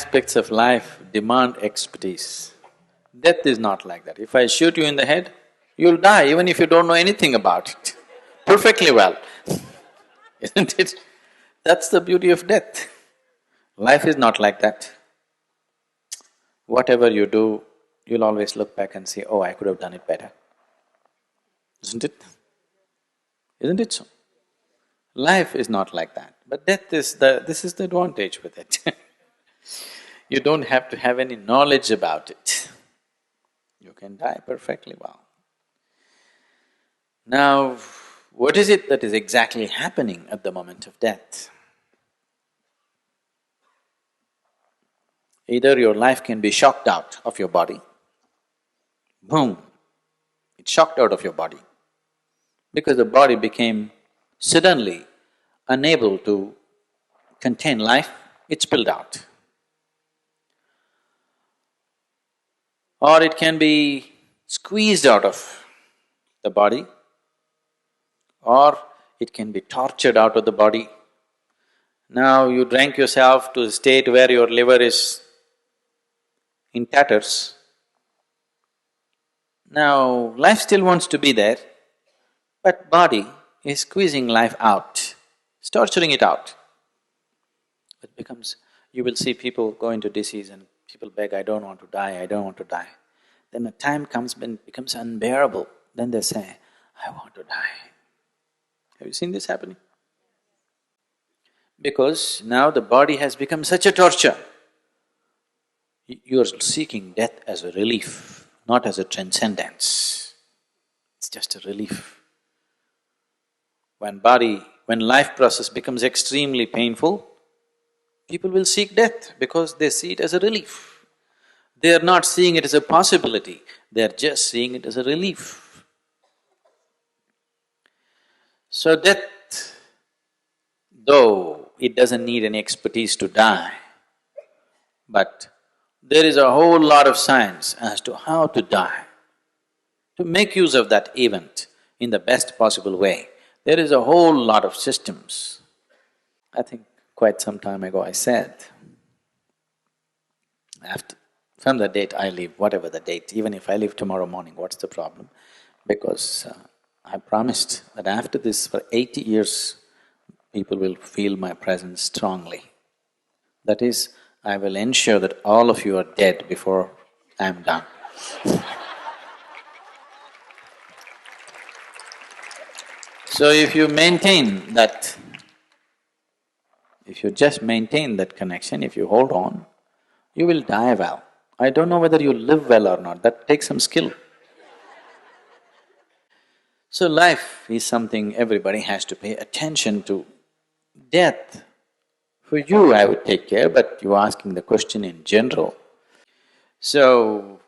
aspects of life demand expertise. Death is not like that. If I shoot you in the head, you'll die even if you don't know anything about it, perfectly well, isn't it? That's the beauty of death. Life is not like that. Whatever you do, you'll always look back and say, oh, I could have done it better. Isn't it? Isn't it so? Life is not like that, but death is this is the advantage with it. You don't have to have any knowledge about it. You can die perfectly well. Now, what is it that is exactly happening at the moment of death? Either your life can be shocked out of your body, boom, it's shocked out of your body, because the body became suddenly unable to contain life, it spilled out. Or it can be squeezed out of the body, or it can be tortured out of the body. Now you drank yourself to a state where your liver is in tatters. Now life still wants to be there, but body is squeezing life out, it's torturing it out. It becomes… you will see people go into disease and people beg, I don't want to die, I don't want to die. Then a time comes when it becomes unbearable, then they say, I want to die. Have you seen this happening? Because now the body has become such a torture. You are seeking death as a relief, not as a transcendence. It's just a relief. When life process becomes extremely painful, people will seek death because they see it as a relief. They are not seeing it as a possibility, they are just seeing it as a relief. So death, though it doesn't need any expertise to die, but there is a whole lot of science as to how to die. To make use of that event in the best possible way, there is a whole lot of systems. I think quite some time ago I said, from the date I live, whatever the date, even if I live tomorrow morning, what's the problem? Because I promised that after this, for 80 years, people will feel my presence strongly. That is, I will ensure that all of you are dead before I am done. So if you maintain that, if you just maintain that connection, if you hold on, you will die well. I don't know whether you live well or not, that takes some skill. So life is something everybody has to pay attention to. Death, for you I would take care, but you're asking the question in general. So,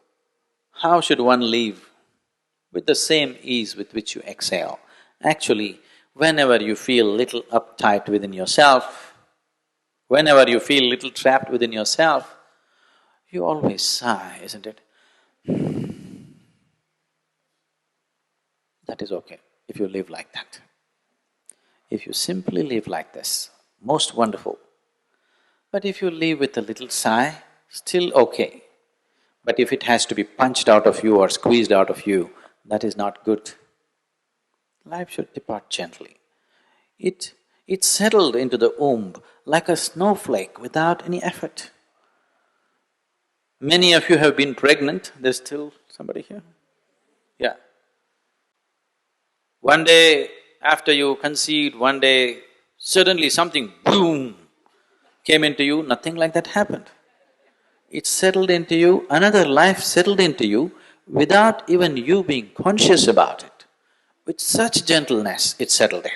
how should one live? With the same ease with which you exhale. Actually, whenever you feel little uptight within yourself, whenever you feel little trapped within yourself, you always sigh, isn't it? That is okay, if you live like that. If you simply live like this, most wonderful. But if you live with a little sigh, still okay. But if it has to be punched out of you or squeezed out of you, that is not good. Life should depart gently. It settled into the womb like a snowflake without any effort. Many of you have been pregnant, there's still somebody here? Yeah. One day, after you conceived, one day, suddenly something boom came into you, nothing like that happened. It settled into you, another life settled into you without even you being conscious about it. With such gentleness, it settled in.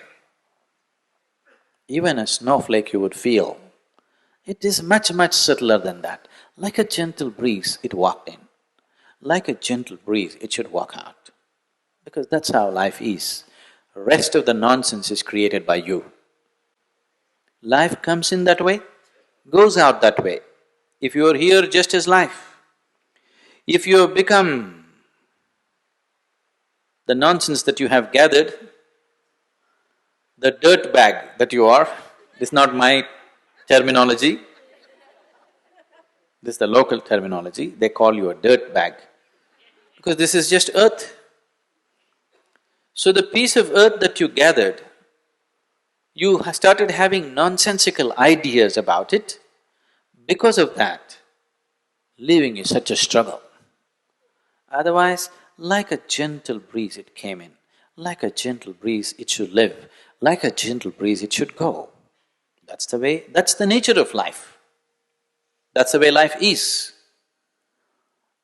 Even a snowflake you would feel, it is much, much subtler than that. Like a gentle breeze, it walked in. Like a gentle breeze, it should walk out. Because that's how life is. Rest of the nonsense is created by you. Life comes in that way, goes out that way. If you are here just as life, if you have become the nonsense that you have gathered, the dirt bag that you are, this is not my terminology, This is the local terminology, they call you a dirt bag, because this is just earth. So the piece of earth that you gathered, you started having nonsensical ideas about it. Because of that, living is such a struggle. Otherwise, like a gentle breeze it came in, like a gentle breeze it should live, like a gentle breeze it should go. That's the way… that's the nature of life. That's the way life is.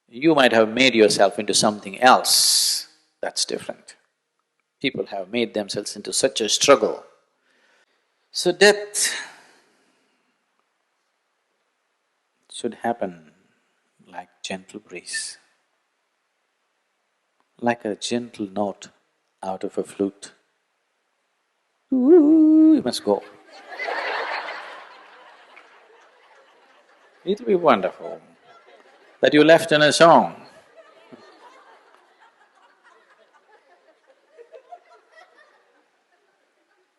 You might have made yourself into something else, that's different. People have made themselves into such a struggle. So death should happen like gentle breeze, like a gentle note out of a flute. Ooh, you must go. It'll be wonderful that you left in a song.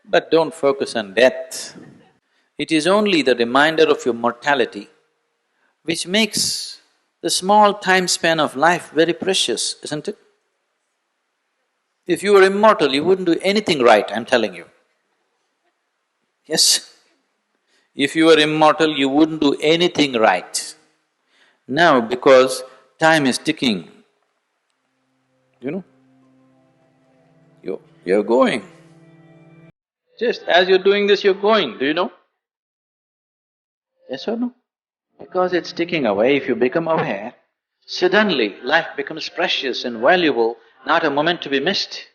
But don't focus on death. It is only the reminder of your mortality which makes the small time span of life very precious, isn't it? If you were immortal, you wouldn't do anything right, I'm telling you. Yes. If you were immortal, you wouldn't do anything right. Now, because time is ticking, you know, you're going. Just as you're doing this, you're going, do you know? Yes or no? Because it's ticking away, if you become aware, suddenly life becomes precious and valuable, not a moment to be missed.